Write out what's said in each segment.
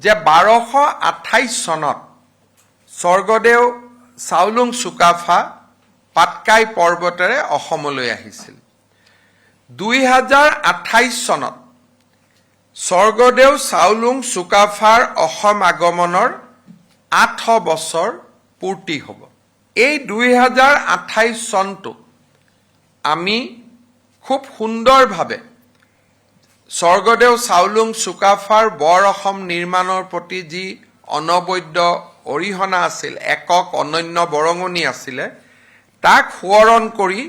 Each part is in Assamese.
যে 1228 চনত স্বৰ্গদেউ চাওলুং চুকাফা পাটকাই পৰ্বতেৰে অসমলৈ আহিছিল। 2028 চনত স্বৰ্গদেউ চাওলুং চুকাফাৰ অসম আগমনৰ 8 বছৰ পূৰ্তি হ'ব। এই 2028 চনটো আমি খুব সুন্দৰভাৱে স্বৰ্গদেউ চাওলুং চুকাফাৰ বৰ অসম নিৰ্মাণৰ প্ৰতি যি অনবদ্য অৰিহণা আছিল, একক অনন্য বৰঙণি আছিলে, তাক সোঁৱৰণ কৰি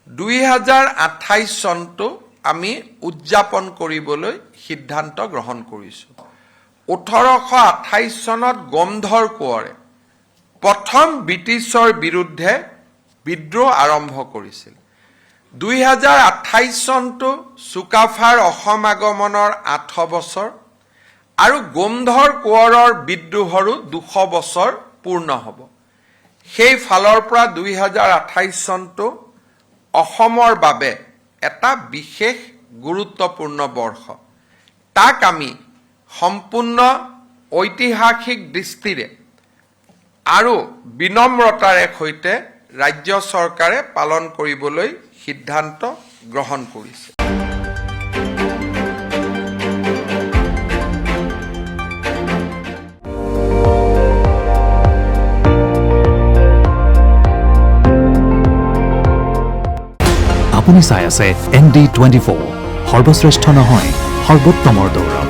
2028 চনটো আমি উদযাপন কৰিবলৈ সিদ্ধান্ত গ্ৰহণ কৰিছোঁ। 1828 চনত গোমধৰ কোঁৱৰে প্ৰথম ব্ৰিটিছৰ বিৰুদ্ধে বিদ্ৰোহ আৰম্ভ কৰিছিল। 2028 চনটো চুকাফাৰ অসম আগমনৰ 8 বছৰ আৰু গোমধৰ কোঁৱৰৰ বিদ্ৰোহৰো 200 বছৰ পূৰ্ণ হ'ব। সেই ফালৰ পৰা 2028 চনটো অসমৰ বাবে এটা বিশেষ গুৰুত্বপূৰ্ণ বৰ্ষ। তাক আমি সম্পূৰ্ণ ঐতিহাসিক দৃষ্টিৰে আৰু বিনম্ৰতাৰে সৈতে ৰাজ্য চৰকাৰে পালন কৰিবলৈ সিদ্ধান্ত গ্ৰহণ কৰিছে। আপুনি চাই আছে ND24, সৰ্বশ্ৰেষ্ঠ নহয় সৰ্বোত্তমৰ দৌৰ।